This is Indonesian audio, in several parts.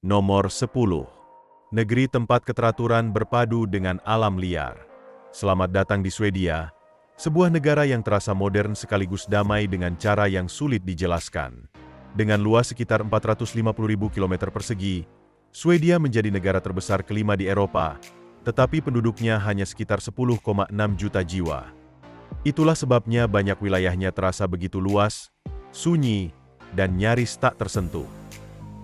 Nomor 10. Negeri tempat keteraturan berpadu dengan alam liar. Selamat datang di Swedia, sebuah negara yang terasa modern sekaligus damai dengan cara yang sulit dijelaskan. Dengan luas sekitar 450.000 km persegi, Swedia menjadi negara terbesar kelima di Eropa, tetapi penduduknya hanya sekitar 10,6 juta jiwa. Itulah sebabnya banyak wilayahnya terasa begitu luas, sunyi, dan nyaris tak tersentuh.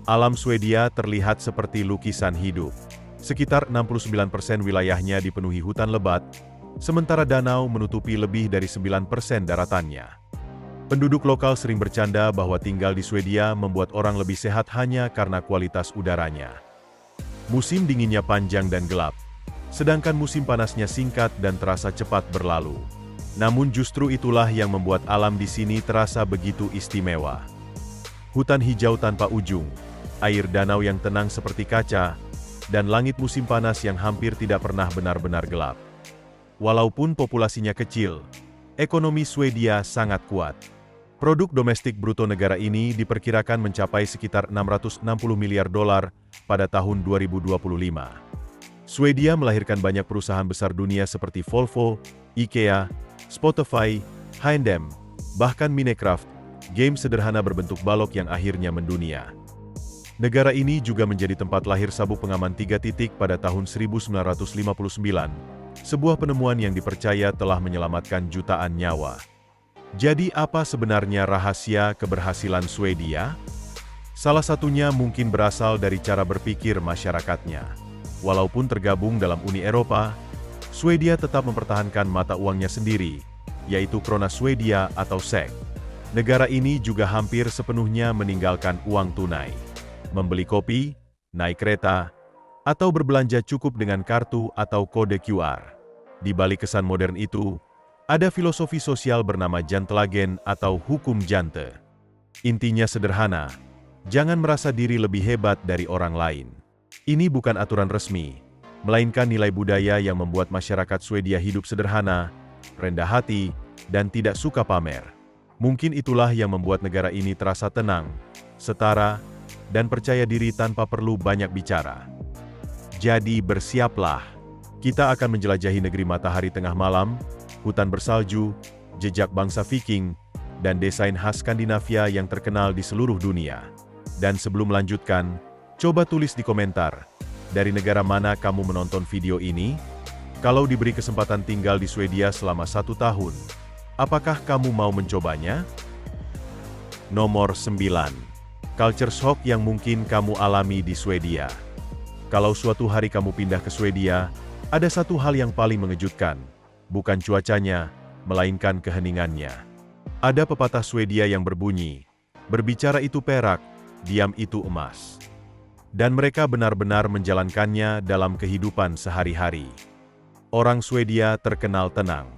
Alam Swedia terlihat seperti lukisan hidup. Sekitar 69% wilayahnya dipenuhi hutan lebat, sementara danau menutupi lebih dari 9% daratannya. Penduduk lokal sering bercanda bahwa tinggal di Swedia membuat orang lebih sehat hanya karena kualitas udaranya. Musim dinginnya panjang dan gelap, sedangkan musim panasnya singkat dan terasa cepat berlalu. Namun justru itulah yang membuat alam di sini terasa begitu istimewa. Hutan hijau tanpa ujung, air danau yang tenang seperti kaca, dan langit musim panas yang hampir tidak pernah benar-benar gelap. Walaupun populasinya kecil, ekonomi Swedia sangat kuat. Produk domestik bruto negara ini diperkirakan mencapai sekitar 660 miliar dolar pada tahun 2025. Swedia melahirkan banyak perusahaan besar dunia seperti Volvo, IKEA, Spotify, H&M, bahkan Minecraft, game sederhana berbentuk balok yang akhirnya mendunia. Negara ini juga menjadi tempat lahir sabuk pengaman 3 titik pada tahun 1959, sebuah penemuan yang dipercaya telah menyelamatkan jutaan nyawa. Jadi apa sebenarnya rahasia keberhasilan Swedia? Salah satunya mungkin berasal dari cara berpikir masyarakatnya. Walaupun tergabung dalam Uni Eropa, Swedia tetap mempertahankan mata uangnya sendiri, yaitu krona Swedia atau SEK. Negara ini juga hampir sepenuhnya meninggalkan uang tunai. Membeli kopi, naik kereta, atau berbelanja cukup dengan kartu atau kode QR. Di balik kesan modern itu, ada filosofi sosial bernama Jantelagen atau hukum jante. Intinya sederhana, jangan merasa diri lebih hebat dari orang lain. Ini bukan aturan resmi, melainkan nilai budaya yang membuat masyarakat Swedia hidup sederhana, rendah hati, dan tidak suka pamer. Mungkin itulah yang membuat negara ini terasa tenang, setara, dan percaya diri tanpa perlu banyak bicara. Jadi bersiaplah, kita akan menjelajahi negeri matahari tengah malam, hutan bersalju, jejak bangsa Viking, dan desain khas Skandinavia yang terkenal di seluruh dunia. Dan sebelum melanjutkan, coba tulis di komentar, dari negara mana kamu menonton video ini? Kalau diberi kesempatan tinggal di Swedia selama 1 tahun, apakah kamu mau mencobanya? Nomor 9. Culture shock yang mungkin kamu alami di Swedia. Kalau suatu hari kamu pindah ke Swedia, ada satu hal yang paling mengejutkan. Bukan cuacanya, melainkan keheningannya. Ada pepatah Swedia yang berbunyi, berbicara itu perak, diam itu emas. Dan mereka benar-benar menjalankannya dalam kehidupan sehari-hari. Orang Swedia terkenal tenang.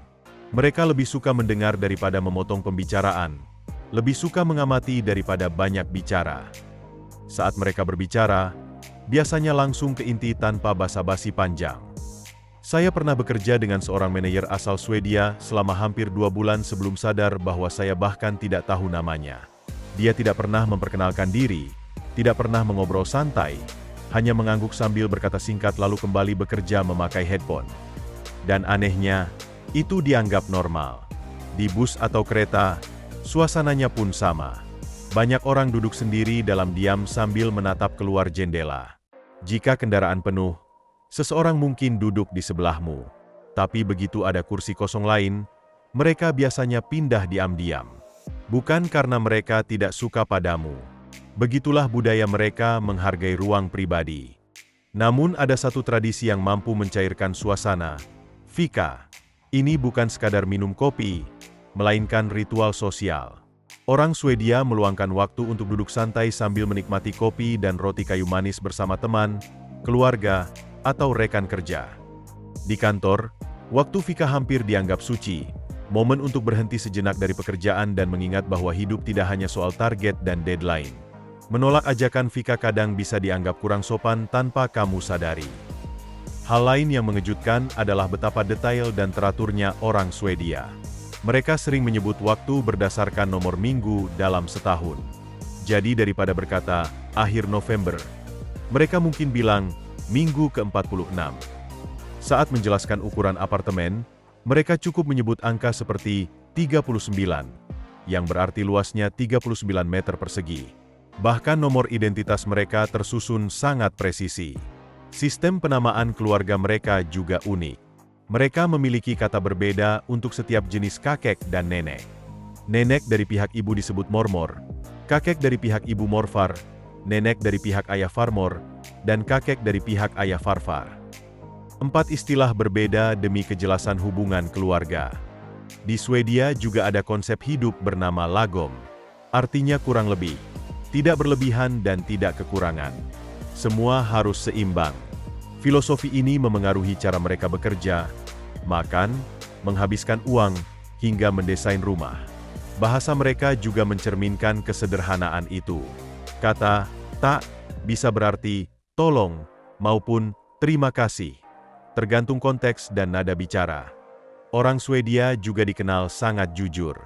Mereka lebih suka mendengar daripada memotong pembicaraan. Lebih suka mengamati daripada banyak bicara. Saat mereka berbicara, biasanya langsung ke inti tanpa basa-basi panjang. Saya pernah bekerja dengan seorang manajer asal Swedia selama hampir 2 bulan sebelum sadar bahwa saya bahkan tidak tahu namanya. Dia tidak pernah memperkenalkan diri, tidak pernah mengobrol santai, hanya mengangguk sambil berkata singkat lalu kembali bekerja memakai headphone. Dan anehnya, itu dianggap normal. Di bus atau kereta, suasananya pun sama. Banyak orang duduk sendiri dalam diam sambil menatap keluar jendela. Jika kendaraan penuh, seseorang mungkin duduk di sebelahmu. Tapi begitu ada kursi kosong lain, mereka biasanya pindah diam-diam. Bukan karena mereka tidak suka padamu. Begitulah budaya mereka menghargai ruang pribadi. Namun ada satu tradisi yang mampu mencairkan suasana. Fika. Ini bukan sekadar minum kopi, melainkan ritual sosial. Orang Swedia meluangkan waktu untuk duduk santai sambil menikmati kopi dan roti kayu manis bersama teman, keluarga, atau rekan kerja. Di kantor, waktu fika hampir dianggap suci, momen untuk berhenti sejenak dari pekerjaan dan mengingat bahwa hidup tidak hanya soal target dan deadline. Menolak ajakan fika kadang bisa dianggap kurang sopan tanpa kamu sadari. Hal lain yang mengejutkan adalah betapa detail dan teraturnya orang Swedia. Mereka sering menyebut waktu berdasarkan nomor minggu dalam setahun. Jadi daripada berkata, akhir November, Mereka mungkin bilang, minggu ke-46. Saat menjelaskan ukuran apartemen, mereka cukup menyebut angka seperti 39, yang berarti luasnya 39 meter persegi. Bahkan nomor identitas mereka tersusun sangat presisi. Sistem penamaan keluarga mereka juga unik. Mereka memiliki kata berbeda untuk setiap jenis kakek dan nenek. Nenek dari pihak ibu disebut Mormor, kakek dari pihak ibu Morfar, nenek dari pihak ayah Farmor, dan kakek dari pihak ayah Farfar. 4 istilah berbeda demi kejelasan hubungan keluarga. Di Swedia juga ada konsep hidup bernama lagom. Artinya kurang lebih, tidak berlebihan dan tidak kekurangan. Semua harus seimbang. Filosofi ini memengaruhi cara mereka bekerja, makan, menghabiskan uang, hingga mendesain rumah. Bahasa mereka juga mencerminkan kesederhanaan itu. Kata "tak" bisa berarti tolong maupun terima kasih, tergantung konteks dan nada bicara. Orang Swedia juga dikenal sangat jujur.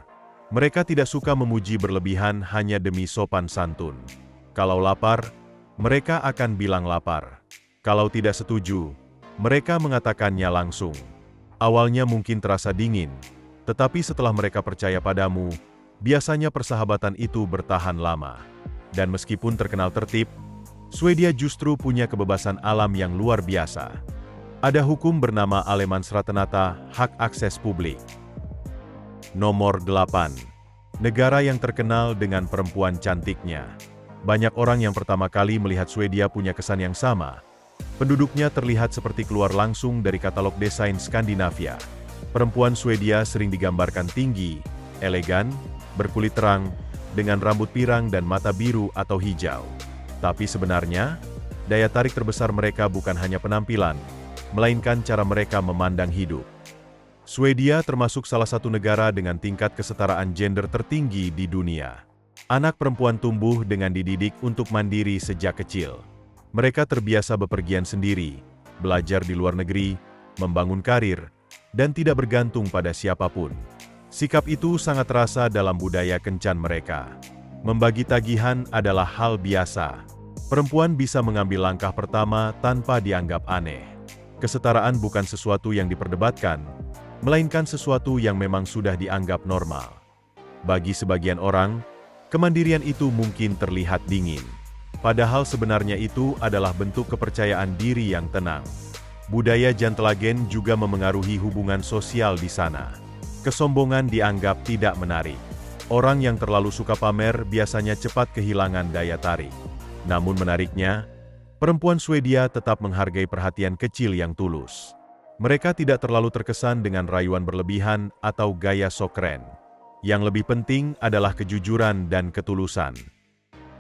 Mereka tidak suka memuji berlebihan hanya demi sopan santun. Kalau lapar, mereka akan bilang lapar. Kalau tidak setuju, mereka mengatakannya langsung. Awalnya mungkin terasa dingin, tetapi setelah mereka percaya padamu, biasanya persahabatan itu bertahan lama. Dan meskipun terkenal tertib, Swedia justru punya kebebasan alam yang luar biasa. Ada hukum bernama Allemansrättigheter, hak akses publik. Nomor 8. Negara yang terkenal dengan perempuan cantiknya. Banyak orang yang pertama kali melihat Swedia punya kesan yang sama. Penduduknya terlihat seperti keluar langsung dari katalog desain Skandinavia. Perempuan Swedia sering digambarkan tinggi, elegan, berkulit terang, dengan rambut pirang dan mata biru atau hijau. Tapi sebenarnya, daya tarik terbesar mereka bukan hanya penampilan, melainkan cara mereka memandang hidup. Swedia termasuk salah satu negara dengan tingkat kesetaraan gender tertinggi di dunia. Anak perempuan tumbuh dengan dididik untuk mandiri sejak kecil. Mereka terbiasa bepergian sendiri, belajar di luar negeri, membangun karir, dan tidak bergantung pada siapapun. Sikap itu sangat terasa dalam budaya kencan mereka. Membagi tagihan adalah hal biasa. Perempuan bisa mengambil langkah pertama tanpa dianggap aneh. Kesetaraan bukan sesuatu yang diperdebatkan, melainkan sesuatu yang memang sudah dianggap normal. Bagi sebagian orang, kemandirian itu mungkin terlihat dingin. Padahal sebenarnya itu adalah bentuk kepercayaan diri yang tenang. Budaya Jantelagen juga memengaruhi hubungan sosial di sana. Kesombongan dianggap tidak menarik. Orang yang terlalu suka pamer biasanya cepat kehilangan daya tarik. Namun menariknya, perempuan Swedia tetap menghargai perhatian kecil yang tulus. Mereka tidak terlalu terkesan dengan rayuan berlebihan atau gaya sok keren. Yang lebih penting adalah kejujuran dan ketulusan.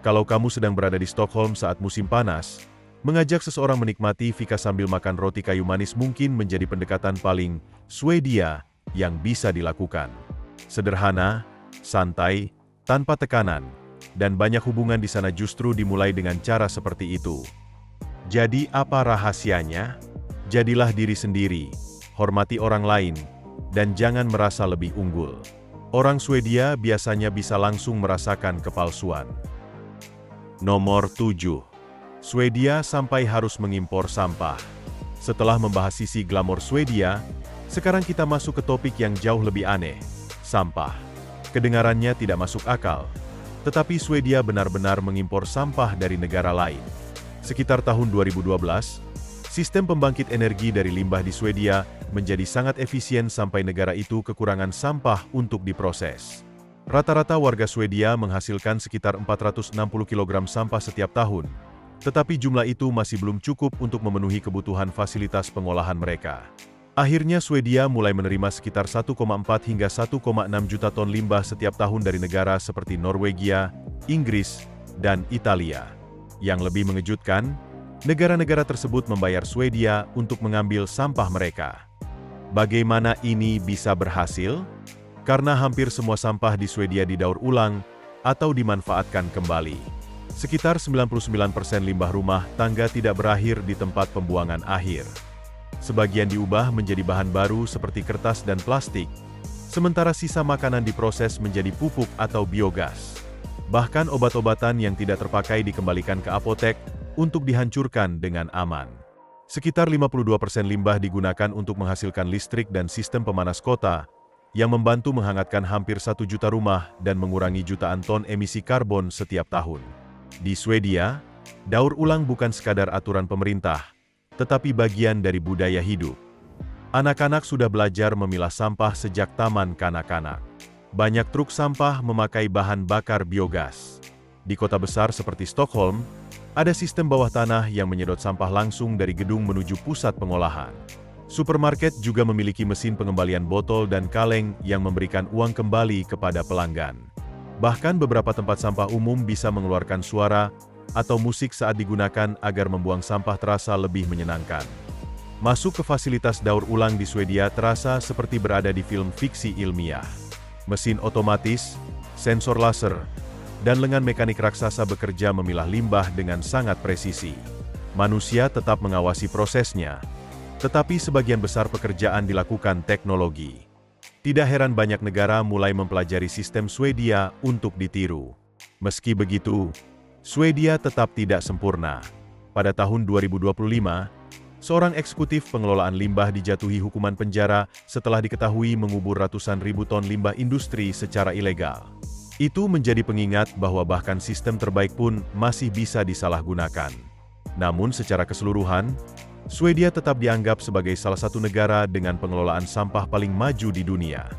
Kalau kamu sedang berada di Stockholm saat musim panas, mengajak seseorang menikmati fika sambil makan roti kayu manis mungkin menjadi pendekatan paling Swedia yang bisa dilakukan. Sederhana, santai, tanpa tekanan, dan banyak hubungan di sana justru dimulai dengan cara seperti itu. Jadi apa rahasianya? Jadilah diri sendiri, hormati orang lain, dan jangan merasa lebih unggul. Orang Swedia biasanya bisa langsung merasakan kepalsuan. Nomor 7. Swedia sampai harus mengimpor sampah. Setelah membahas sisi glamor Swedia, sekarang kita masuk ke topik yang jauh lebih aneh, sampah. Kedengarannya tidak masuk akal, tetapi Swedia benar-benar mengimpor sampah dari negara lain. Sekitar tahun 2012, sistem pembangkit energi dari limbah di Swedia menjadi sangat efisien sampai negara itu kekurangan sampah untuk diproses. Rata-rata warga Swedia menghasilkan sekitar 460 kg sampah setiap tahun, tetapi jumlah itu masih belum cukup untuk memenuhi kebutuhan fasilitas pengolahan mereka. Akhirnya Swedia mulai menerima sekitar 1,4 hingga 1,6 juta ton limbah setiap tahun dari negara seperti Norwegia, Inggris, dan Italia. Yang lebih mengejutkan, negara-negara tersebut membayar Swedia untuk mengambil sampah mereka. Bagaimana ini bisa berhasil? Karena hampir semua sampah di Swedia didaur ulang atau dimanfaatkan kembali. Sekitar 99% limbah rumah tangga tidak berakhir di tempat pembuangan akhir. Sebagian diubah menjadi bahan baru seperti kertas dan plastik, sementara sisa makanan diproses menjadi pupuk atau biogas. Bahkan obat-obatan yang tidak terpakai dikembalikan ke apotek untuk dihancurkan dengan aman. Sekitar 52% limbah digunakan untuk menghasilkan listrik dan sistem pemanas kota, yang membantu menghangatkan hampir 1 juta rumah dan mengurangi jutaan ton emisi karbon setiap tahun. Di Swedia, daur ulang bukan sekadar aturan pemerintah, tetapi bagian dari budaya hidup. Anak-anak sudah belajar memilah sampah sejak taman kanak-kanak. Banyak truk sampah memakai bahan bakar biogas. Di kota besar seperti Stockholm, ada sistem bawah tanah yang menyedot sampah langsung dari gedung menuju pusat pengolahan. Supermarket juga memiliki mesin pengembalian botol dan kaleng yang memberikan uang kembali kepada pelanggan. Bahkan beberapa tempat sampah umum bisa mengeluarkan suara atau musik saat digunakan agar membuang sampah terasa lebih menyenangkan. Masuk ke fasilitas daur ulang di Swedia terasa seperti berada di film fiksi ilmiah. Mesin otomatis, sensor laser, dan lengan mekanik raksasa bekerja memilah limbah dengan sangat presisi. Manusia tetap mengawasi prosesnya, tetapi sebagian besar pekerjaan dilakukan teknologi. Tidak heran banyak negara mulai mempelajari sistem Swedia untuk ditiru. Meski begitu, Swedia tetap tidak sempurna. Pada tahun 2025, seorang eksekutif pengelolaan limbah dijatuhi hukuman penjara setelah diketahui mengubur ratusan ribu ton limbah industri secara ilegal. Itu menjadi pengingat bahwa bahkan sistem terbaik pun masih bisa disalahgunakan. Namun secara keseluruhan, Swedia tetap dianggap sebagai salah satu negara dengan pengelolaan sampah paling maju di dunia.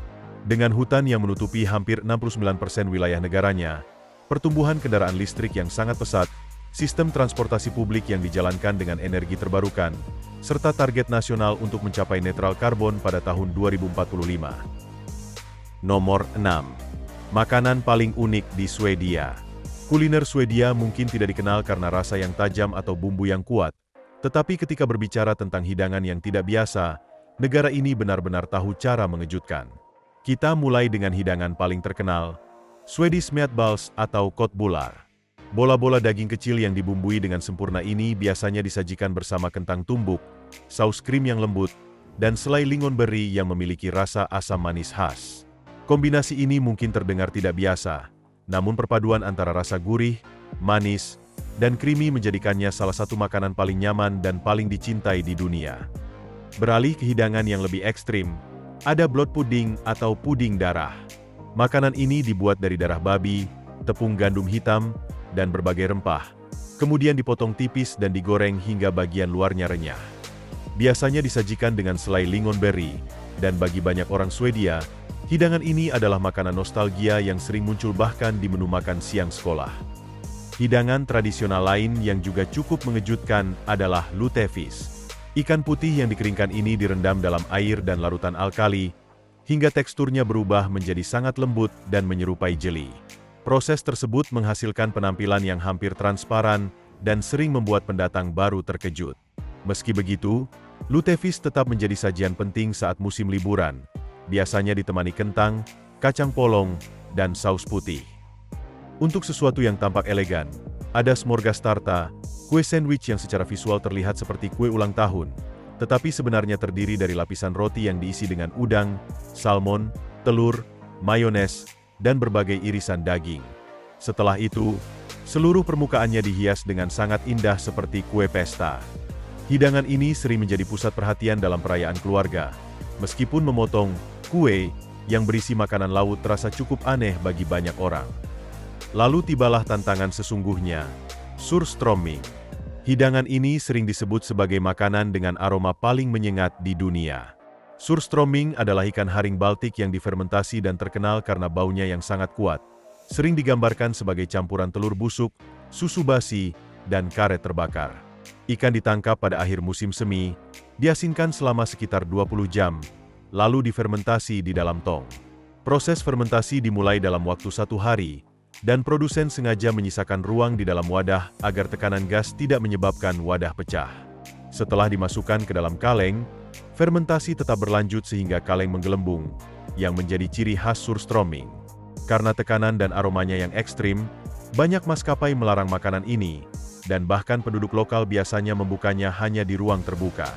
Dengan hutan yang menutupi hampir 69% wilayah negaranya, pertumbuhan kendaraan listrik yang sangat pesat, sistem transportasi publik yang dijalankan dengan energi terbarukan, serta target nasional untuk mencapai netral karbon pada tahun 2045. Nomor 6. Makanan paling unik di Swedia. Kuliner Swedia mungkin tidak dikenal karena rasa yang tajam atau bumbu yang kuat, tetapi ketika berbicara tentang hidangan yang tidak biasa, negara ini benar-benar tahu cara mengejutkan. Kita mulai dengan hidangan paling terkenal, Swedish meatballs atau köttbullar. Bola-bola daging kecil yang dibumbui dengan sempurna ini biasanya disajikan bersama kentang tumbuk, saus krim yang lembut, dan selai lingonberry yang memiliki rasa asam manis khas. Kombinasi ini mungkin terdengar tidak biasa, namun perpaduan antara rasa gurih, manis, dan creamy menjadikannya salah satu makanan paling nyaman dan paling dicintai di dunia. Beralih ke hidangan yang lebih ekstrim, ada blood pudding atau puding darah. Makanan ini dibuat dari darah babi, tepung gandum hitam, dan berbagai rempah, kemudian dipotong tipis dan digoreng hingga bagian luarnya renyah. Biasanya disajikan dengan selai lingonberry, dan bagi banyak orang Swedia, hidangan ini adalah makanan nostalgia yang sering muncul bahkan di menu makan siang sekolah. Hidangan tradisional lain yang juga cukup mengejutkan adalah lutefisk. Ikan putih yang dikeringkan ini direndam dalam air dan larutan alkali, hingga teksturnya berubah menjadi sangat lembut dan menyerupai jeli. Proses tersebut menghasilkan penampilan yang hampir transparan dan sering membuat pendatang baru terkejut. Meski begitu, lutefisk tetap menjadi sajian penting saat musim liburan, biasanya ditemani kentang, kacang polong, dan saus putih. Untuk sesuatu yang tampak elegan, ada smorgastarta, kue sandwich yang secara visual terlihat seperti kue ulang tahun, tetapi sebenarnya terdiri dari lapisan roti yang diisi dengan udang, salmon, telur, mayones, dan berbagai irisan daging. Setelah itu, seluruh permukaannya dihias dengan sangat indah seperti kue pesta. Hidangan ini sering menjadi pusat perhatian dalam perayaan keluarga. Meskipun memotong kue yang berisi makanan laut terasa cukup aneh bagi banyak orang. Lalu tibalah tantangan sesungguhnya, surströmming. Hidangan ini sering disebut sebagai makanan dengan aroma paling menyengat di dunia. Surströmming adalah ikan haring Baltik yang difermentasi dan terkenal karena baunya yang sangat kuat. Sering digambarkan sebagai campuran telur busuk, susu basi, dan karet terbakar. Ikan ditangkap pada akhir musim semi, diasinkan selama sekitar 20 jam, lalu difermentasi di dalam tong. Proses fermentasi dimulai dalam waktu 1 hari, dan produsen sengaja menyisakan ruang di dalam wadah agar tekanan gas tidak menyebabkan wadah pecah. Setelah dimasukkan ke dalam kaleng, fermentasi tetap berlanjut sehingga kaleng menggelembung, yang menjadi ciri khas surströmming. Karena tekanan dan aromanya yang ekstrim, banyak maskapai melarang makanan ini, dan bahkan penduduk lokal biasanya membukanya hanya di ruang terbuka.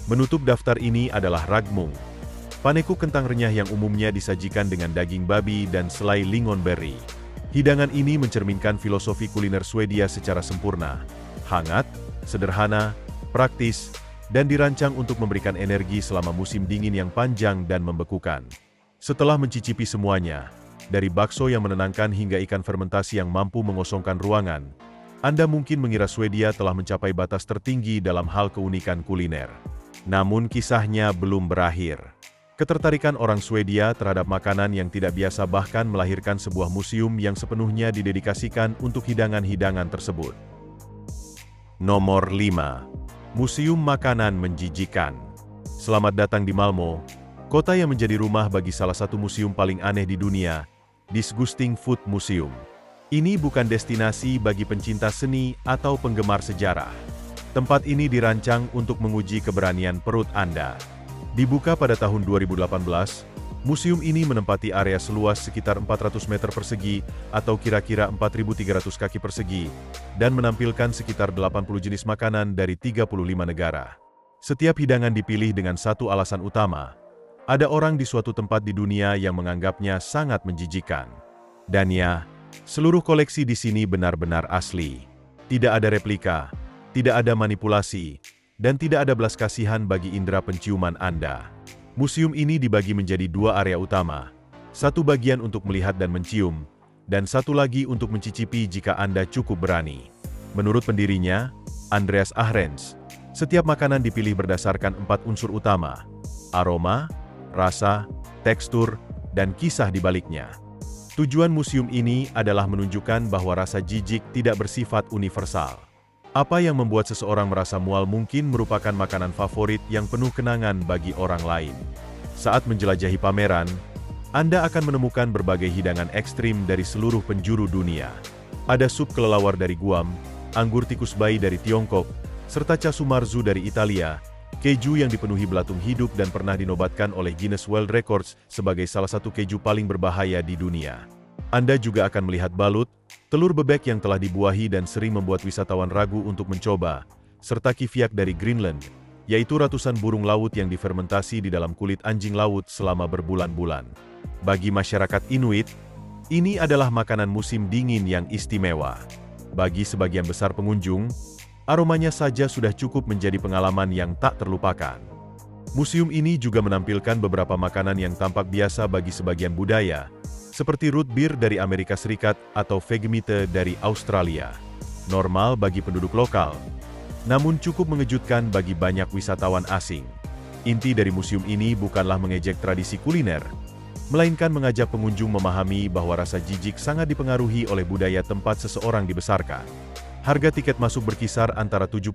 Menutup daftar ini adalah ragmung, panekuk kentang renyah yang umumnya disajikan dengan daging babi dan selai lingonberry. Hidangan ini mencerminkan filosofi kuliner Swedia secara sempurna, Hangat, sederhana, praktis, dan dirancang untuk memberikan energi selama musim dingin yang panjang dan membekukan. Setelah mencicipi semuanya, dari bakso yang menenangkan hingga ikan fermentasi yang mampu mengosongkan ruangan, Anda mungkin mengira Swedia telah mencapai batas tertinggi dalam hal keunikan kuliner. Namun kisahnya belum berakhir. Ketertarikan orang Swedia terhadap makanan yang tidak biasa bahkan melahirkan sebuah museum yang sepenuhnya didedikasikan untuk hidangan-hidangan tersebut. Nomor 5. Museum Makanan Menjijikan. Selamat datang di Malmö, kota yang menjadi rumah bagi salah satu museum paling aneh di dunia, Disgusting Food Museum. Ini bukan destinasi bagi pencinta seni atau penggemar sejarah. Tempat ini dirancang untuk menguji keberanian perut Anda. Dibuka pada tahun 2018, museum ini menempati area seluas sekitar 400 meter persegi atau kira-kira 4.300 kaki persegi dan menampilkan sekitar 80 jenis makanan dari 35 negara. Setiap hidangan dipilih dengan satu alasan utama. Ada orang di suatu tempat di dunia yang menganggapnya sangat menjijikan. Dan ya, seluruh koleksi di sini benar-benar asli. Tidak ada replika, tidak ada manipulasi, dan tidak ada belas kasihan bagi indera penciuman Anda. Museum ini dibagi menjadi dua area utama. Satu bagian untuk melihat dan mencium, dan satu lagi untuk mencicipi jika Anda cukup berani. Menurut pendirinya, Andreas Ahrens, setiap makanan dipilih berdasarkan 4 unsur utama: aroma, rasa, tekstur, dan kisah di baliknya. Tujuan museum ini adalah menunjukkan bahwa rasa jijik tidak bersifat universal. Apa yang membuat seseorang merasa mual mungkin merupakan makanan favorit yang penuh kenangan bagi orang lain. Saat menjelajahi pameran, Anda akan menemukan berbagai hidangan ekstrim dari seluruh penjuru dunia. Ada sup kelelawar dari Guam, anggur tikus bayi dari Tiongkok, serta casu marzu dari Italia, keju yang dipenuhi belatung hidup dan pernah dinobatkan oleh Guinness World Records sebagai salah satu keju paling berbahaya di dunia. Anda juga akan melihat balut, telur bebek yang telah dibuahi dan sering membuat wisatawan ragu untuk mencoba, serta kiviak dari Greenland, yaitu ratusan burung laut yang difermentasi di dalam kulit anjing laut selama berbulan-bulan. Bagi masyarakat Inuit, ini adalah makanan musim dingin yang istimewa. Bagi sebagian besar pengunjung, aromanya saja sudah cukup menjadi pengalaman yang tak terlupakan. Museum ini juga menampilkan beberapa makanan yang tampak biasa bagi sebagian budaya, seperti root beer dari Amerika Serikat atau vegemite dari Australia. Normal bagi penduduk lokal, namun cukup mengejutkan bagi banyak wisatawan asing. Inti dari museum ini bukanlah mengejek tradisi kuliner, melainkan mengajak pengunjung memahami bahwa rasa jijik sangat dipengaruhi oleh budaya tempat seseorang dibesarkan. Harga tiket masuk berkisar antara 75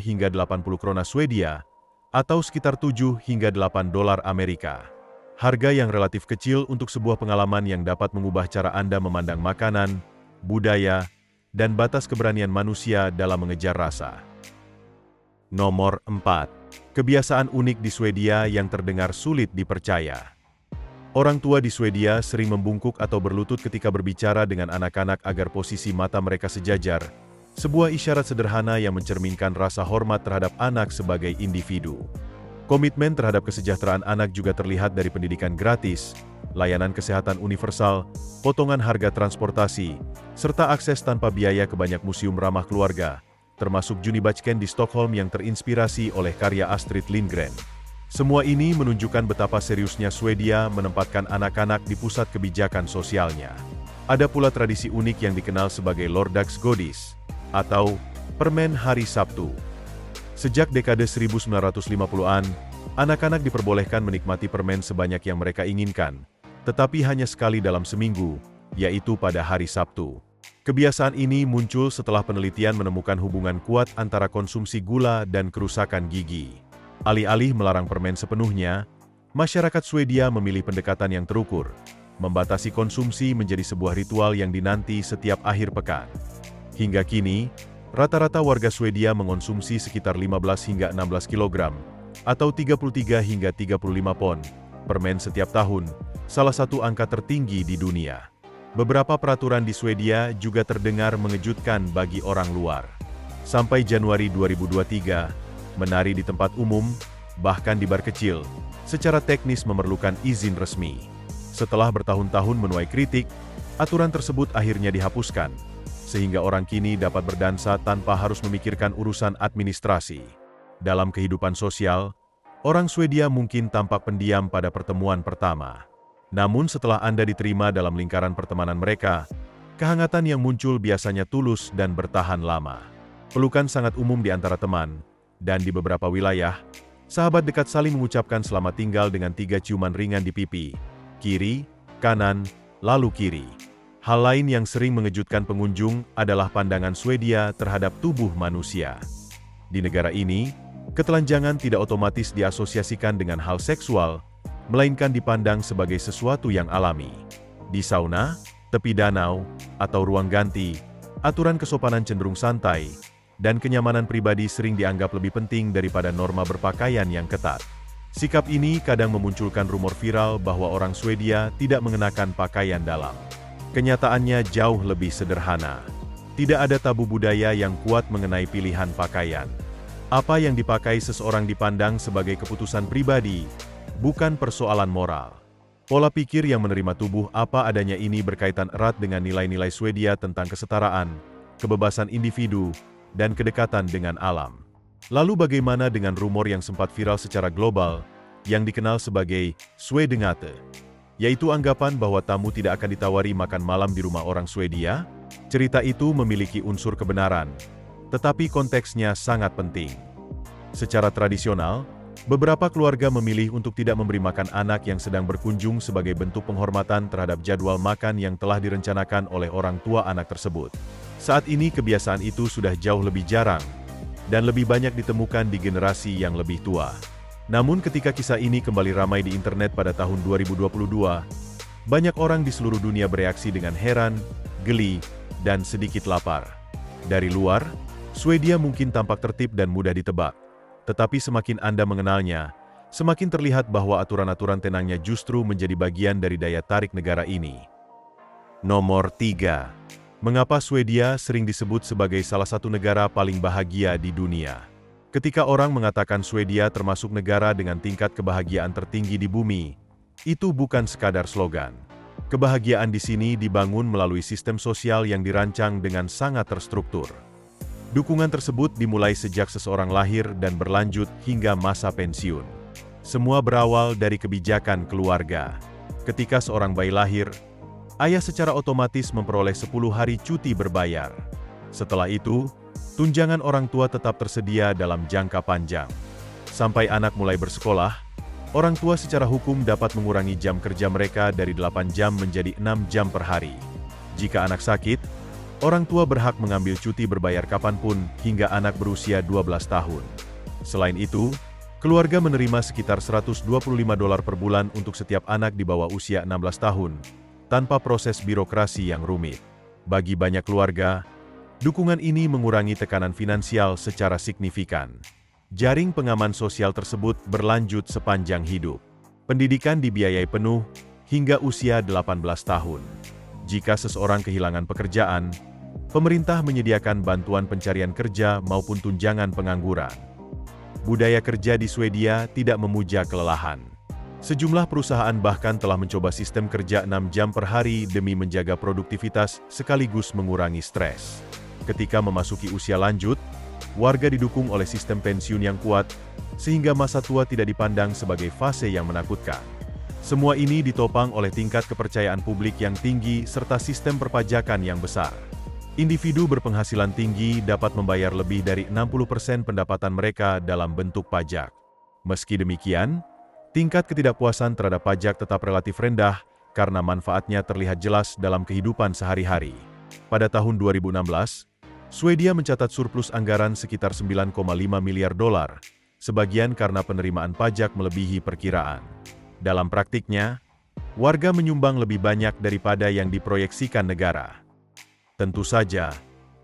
hingga 80 krona Swedia, atau sekitar 7 hingga 8 dolar Amerika. Harga yang relatif kecil untuk sebuah pengalaman yang dapat mengubah cara Anda memandang makanan, budaya, dan batas keberanian manusia dalam mengejar rasa. Nomor 4. Kebiasaan unik di Swedia yang terdengar sulit dipercaya. Orang tua di Swedia sering membungkuk atau berlutut ketika berbicara dengan anak-anak agar posisi mata mereka sejajar, sebuah isyarat sederhana yang mencerminkan rasa hormat terhadap anak sebagai individu. Komitmen terhadap kesejahteraan anak juga terlihat dari pendidikan gratis, layanan kesehatan universal, potongan harga transportasi, serta akses tanpa biaya ke banyak museum ramah keluarga, termasuk Junibacken di Stockholm yang terinspirasi oleh karya Astrid Lindgren. Semua ini menunjukkan betapa seriusnya Swedia menempatkan anak-anak di pusat kebijakan sosialnya. Ada pula tradisi unik yang dikenal sebagai Lördagsgodis, atau permen hari Sabtu. Sejak dekade 1950-an, anak-anak diperbolehkan menikmati permen sebanyak yang mereka inginkan, tetapi hanya sekali dalam seminggu, yaitu pada hari Sabtu. Kebiasaan ini muncul setelah penelitian menemukan hubungan kuat antara konsumsi gula dan kerusakan gigi. Alih-alih melarang permen sepenuhnya, masyarakat Swedia memilih pendekatan yang terukur, membatasi konsumsi menjadi sebuah ritual yang dinanti setiap akhir pekan. Hingga kini, rata-rata warga Swedia mengonsumsi sekitar 15 hingga 16 kg, atau 33 hingga 35 pon, permen setiap tahun, salah satu angka tertinggi di dunia. Beberapa peraturan di Swedia juga terdengar mengejutkan bagi orang luar. Sampai Januari 2023, menari di tempat umum, bahkan di bar kecil, secara teknis memerlukan izin resmi. Setelah bertahun-tahun menuai kritik, aturan tersebut akhirnya dihapuskan. sehingga orang kini dapat berdansa tanpa harus memikirkan urusan administrasi. Dalam kehidupan sosial, orang Swedia mungkin tampak pendiam pada pertemuan pertama. Namun setelah Anda diterima dalam lingkaran pertemanan mereka, kehangatan yang muncul biasanya tulus dan bertahan lama. Pelukan sangat umum di antara teman, dan di beberapa wilayah, sahabat dekat saling mengucapkan selamat tinggal dengan 3 ciuman ringan di pipi, kiri, kanan, lalu kiri. Hal lain yang sering mengejutkan pengunjung adalah pandangan Swedia terhadap tubuh manusia. Di negara ini, ketelanjangan tidak otomatis diasosiasikan dengan hal seksual, melainkan dipandang sebagai sesuatu yang alami. Di sauna, tepi danau, atau ruang ganti, aturan kesopanan cenderung santai, dan kenyamanan pribadi sering dianggap lebih penting daripada norma berpakaian yang ketat. Sikap ini kadang memunculkan rumor viral bahwa orang Swedia tidak mengenakan pakaian dalam. Kenyataannya jauh lebih sederhana. Tidak ada tabu budaya yang kuat mengenai pilihan pakaian. Apa yang dipakai seseorang dipandang sebagai keputusan pribadi, bukan persoalan moral. Pola pikir yang menerima tubuh apa adanya ini berkaitan erat dengan nilai-nilai Swedia tentang kesetaraan, kebebasan individu, dan kedekatan dengan alam. Lalu bagaimana dengan rumor yang sempat viral secara global, yang dikenal sebagai Swedengate, yaitu anggapan bahwa tamu tidak akan ditawari makan malam di rumah orang Swedia? Cerita itu memiliki unsur kebenaran, tetapi konteksnya sangat penting. Secara tradisional, beberapa keluarga memilih untuk tidak memberi makan anak yang sedang berkunjung sebagai bentuk penghormatan terhadap jadwal makan yang telah direncanakan oleh orang tua anak tersebut. Saat ini kebiasaan itu sudah jauh lebih jarang, dan lebih banyak ditemukan di generasi yang lebih tua. Namun ketika kisah ini kembali ramai di internet pada tahun 2022, banyak orang di seluruh dunia bereaksi dengan heran, geli, dan sedikit lapar. Dari luar, Swedia mungkin tampak tertib dan mudah ditebak. Tetapi semakin Anda mengenalnya, semakin terlihat bahwa aturan-aturan tenangnya justru menjadi bagian dari daya tarik negara ini. Nomor 3. Mengapa Swedia sering disebut sebagai salah satu negara paling bahagia di dunia? Ketika orang mengatakan Swedia termasuk negara dengan tingkat kebahagiaan tertinggi di bumi, itu bukan sekadar slogan. Kebahagiaan di sini dibangun melalui sistem sosial yang dirancang dengan sangat terstruktur. Dukungan tersebut dimulai sejak seseorang lahir dan berlanjut hingga masa pensiun. Semua berawal dari kebijakan keluarga. Ketika seorang bayi lahir, ayah secara otomatis memperoleh 10 hari cuti berbayar. Setelah itu, tunjangan orang tua tetap tersedia dalam jangka panjang. Sampai anak mulai bersekolah, orang tua secara hukum dapat mengurangi jam kerja mereka dari 8 jam menjadi 6 jam per hari. Jika anak sakit, orang tua berhak mengambil cuti berbayar kapanpun hingga anak berusia 12 tahun. Selain itu, keluarga menerima sekitar $125 per bulan untuk setiap anak di bawah usia 16 tahun, tanpa proses birokrasi yang rumit. Bagi banyak keluarga, dukungan ini mengurangi tekanan finansial secara signifikan. Jaring pengaman sosial tersebut berlanjut sepanjang hidup. Pendidikan dibiayai penuh hingga usia 18 tahun. Jika seseorang kehilangan pekerjaan, pemerintah menyediakan bantuan pencarian kerja maupun tunjangan pengangguran. Budaya kerja di Swedia tidak memuja kelelahan. Sejumlah perusahaan bahkan telah mencoba sistem kerja 6 jam per hari demi menjaga produktivitas sekaligus mengurangi stres. Ketika memasuki usia lanjut, warga didukung oleh sistem pensiun yang kuat, sehingga masa tua tidak dipandang sebagai fase yang menakutkan. Semua ini ditopang oleh tingkat kepercayaan publik yang tinggi serta sistem perpajakan yang besar. Individu berpenghasilan tinggi dapat membayar lebih dari 60% pendapatan mereka dalam bentuk pajak. Meski demikian, tingkat ketidakpuasan terhadap pajak tetap relatif rendah karena manfaatnya terlihat jelas dalam kehidupan sehari-hari. Pada tahun 2016, Swedia mencatat surplus anggaran sekitar $9,5 miliar, sebagian karena penerimaan pajak melebihi perkiraan. Dalam praktiknya, warga menyumbang lebih banyak daripada yang diproyeksikan negara. Tentu saja,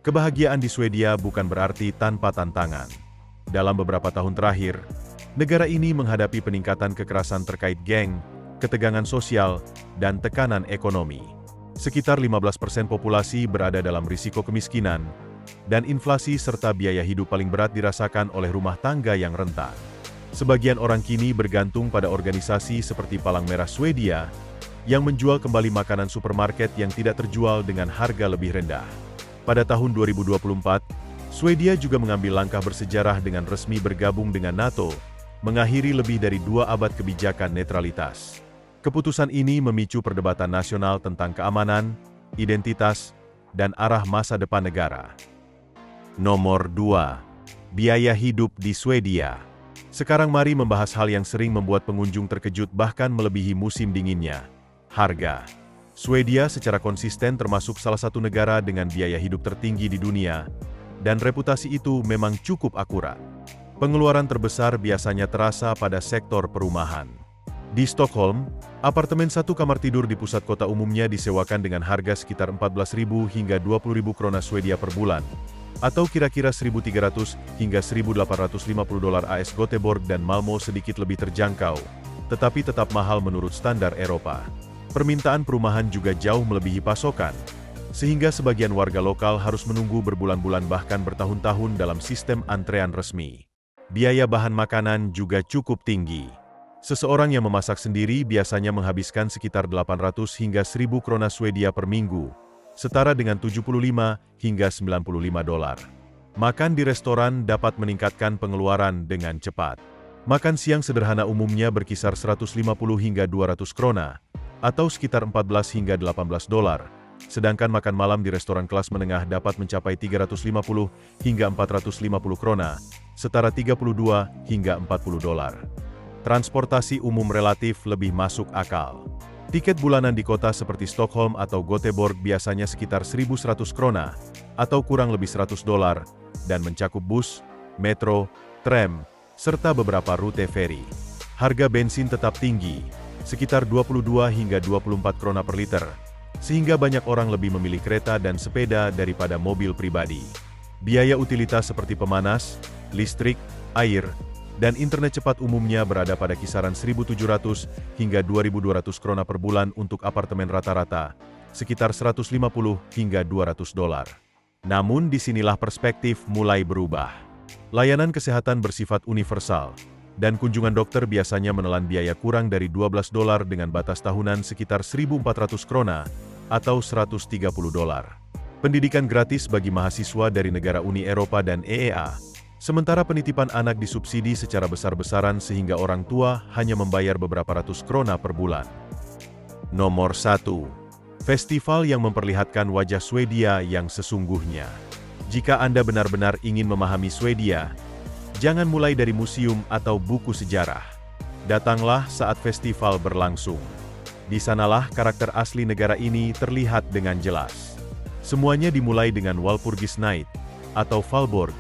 kebahagiaan di Swedia bukan berarti tanpa tantangan. Dalam beberapa tahun terakhir, negara ini menghadapi peningkatan kekerasan terkait geng, ketegangan sosial, dan tekanan ekonomi. Sekitar 15% populasi berada dalam risiko kemiskinan, dan inflasi serta biaya hidup paling berat dirasakan oleh rumah tangga yang rentan. Sebagian orang kini bergantung pada organisasi seperti Palang Merah Swedia, yang menjual kembali makanan supermarket yang tidak terjual dengan harga lebih rendah. Pada tahun 2024, Swedia juga mengambil langkah bersejarah dengan resmi bergabung dengan NATO, mengakhiri lebih dari 2 abad kebijakan netralitas. Keputusan ini memicu perdebatan nasional tentang keamanan, identitas, dan arah masa depan negara. Nomor 2. Biaya hidup di Swedia. Sekarang mari membahas hal yang sering membuat pengunjung terkejut bahkan melebihi musim dinginnya. Harga. Swedia secara konsisten termasuk salah satu negara dengan biaya hidup tertinggi di dunia, dan reputasi itu memang cukup akurat. Pengeluaran terbesar biasanya terasa pada sektor perumahan. Di Stockholm, apartemen 1 kamar tidur di pusat kota umumnya disewakan dengan harga sekitar 14.000 hingga 20.000 krona Swedia per bulan, atau kira-kira 1.300 hingga 1.850 dolar AS. Göteborg dan Malmö sedikit lebih terjangkau, tetapi tetap mahal menurut standar Eropa. Permintaan perumahan juga jauh melebihi pasokan, sehingga sebagian warga lokal harus menunggu berbulan-bulan bahkan bertahun-tahun dalam sistem antrean resmi. Biaya bahan makanan juga cukup tinggi. Seseorang yang memasak sendiri biasanya menghabiskan sekitar 800 hingga 1.000 krona Swedia per minggu, setara dengan 75 hingga 95 dolar. Makan di restoran dapat meningkatkan pengeluaran dengan cepat. Makan siang sederhana umumnya berkisar 150 hingga 200 krona, atau sekitar 14 hingga 18 dolar. Sedangkan makan malam di restoran kelas menengah dapat mencapai 350 hingga 450 krona, setara 32 hingga 40 dolar. Transportasi umum relatif lebih masuk akal. Tiket bulanan di kota seperti Stockholm atau Göteborg biasanya sekitar 1.100 krona, atau kurang lebih 100 dolar, dan mencakup bus, metro, tram, serta beberapa rute feri. Harga bensin tetap tinggi, sekitar 22 hingga 24 krona per liter, sehingga banyak orang lebih memilih kereta dan sepeda daripada mobil pribadi. Biaya utilitas seperti pemanas, listrik, air, dan internet cepat umumnya berada pada kisaran 1.700 hingga 2.200 krona per bulan untuk apartemen rata-rata, sekitar 150 hingga 200 dolar. Namun disinilah perspektif mulai berubah. Layanan kesehatan bersifat universal, dan kunjungan dokter biasanya menelan biaya kurang dari 12 dolar dengan batas tahunan sekitar 1.400 krona, atau 130 dolar. Pendidikan gratis bagi mahasiswa dari negara Uni Eropa dan EEA, sementara penitipan anak disubsidi secara besar-besaran sehingga orang tua hanya membayar beberapa ratus krona per bulan. Nomor 1. Festival yang memperlihatkan wajah Swedia yang sesungguhnya. Jika Anda benar-benar ingin memahami Swedia, jangan mulai dari museum atau buku sejarah. Datanglah saat festival berlangsung. Di sanalah karakter asli negara ini terlihat dengan jelas. Semuanya dimulai dengan Walpurgisnacht, atau Valborg,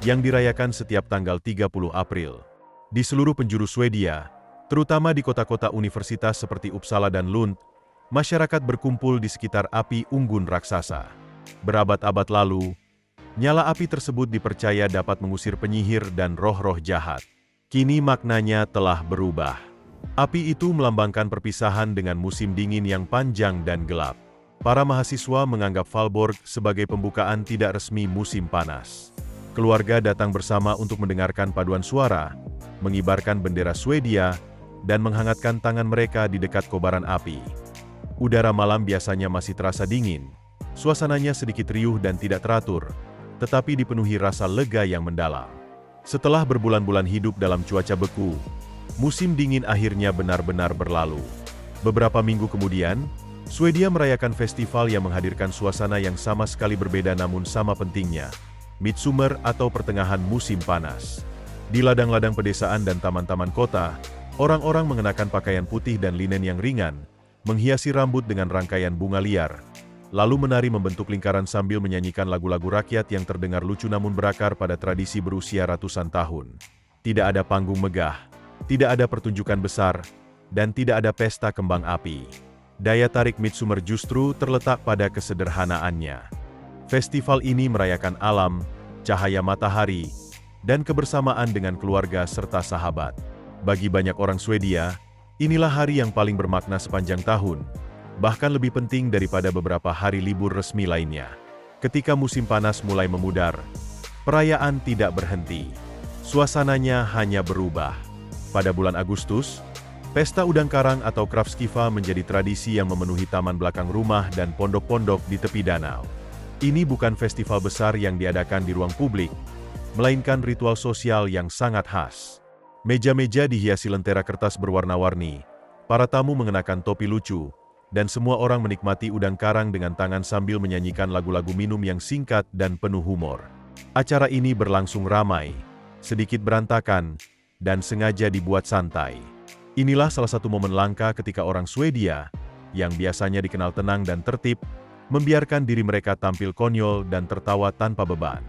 yang dirayakan setiap tanggal 30 April. Di seluruh penjuru Swedia, terutama di kota-kota universitas seperti Uppsala dan Lund, masyarakat berkumpul di sekitar api unggun raksasa. Berabad-abad lalu, nyala api tersebut dipercaya dapat mengusir penyihir dan roh-roh jahat. Kini maknanya telah berubah. Api itu melambangkan perpisahan dengan musim dingin yang panjang dan gelap. Para mahasiswa menganggap Valborg sebagai pembukaan tidak resmi musim panas. Keluarga datang bersama untuk mendengarkan paduan suara, mengibarkan bendera Swedia, dan menghangatkan tangan mereka di dekat kobaran api. Udara malam biasanya masih terasa dingin, suasananya sedikit riuh dan tidak teratur, tetapi dipenuhi rasa lega yang mendalam. Setelah berbulan-bulan hidup dalam cuaca beku, musim dingin akhirnya benar-benar berlalu. Beberapa minggu kemudian, Swedia merayakan festival yang menghadirkan suasana yang sama sekali berbeda namun sama pentingnya, Midsummer atau pertengahan musim panas. Di ladang-ladang pedesaan dan taman-taman kota, orang-orang mengenakan pakaian putih dan linen yang ringan, menghiasi rambut dengan rangkaian bunga liar, lalu menari membentuk lingkaran sambil menyanyikan lagu-lagu rakyat yang terdengar lucu namun berakar pada tradisi berusia ratusan tahun. Tidak ada panggung megah, tidak ada pertunjukan besar, dan tidak ada pesta kembang api. Daya tarik Midsummer justru terletak pada kesederhanaannya. Festival ini merayakan alam, cahaya matahari, dan kebersamaan dengan keluarga serta sahabat. Bagi banyak orang Swedia, inilah hari yang paling bermakna sepanjang tahun, bahkan lebih penting daripada beberapa hari libur resmi lainnya. Ketika musim panas mulai memudar, perayaan tidak berhenti. Suasananya hanya berubah. Pada bulan Agustus, pesta udang karang atau Kraftskiva menjadi tradisi yang memenuhi taman belakang rumah dan pondok-pondok di tepi danau. Ini bukan festival besar yang diadakan di ruang publik, melainkan ritual sosial yang sangat khas. Meja-meja dihiasi lentera kertas berwarna-warni, para tamu mengenakan topi lucu, dan semua orang menikmati udang karang dengan tangan sambil menyanyikan lagu-lagu minum yang singkat dan penuh humor. Acara ini berlangsung ramai, sedikit berantakan, dan sengaja dibuat santai. Inilah salah satu momen langka ketika orang Swedia, yang biasanya dikenal tenang dan tertib, membiarkan diri mereka tampil konyol dan tertawa tanpa beban.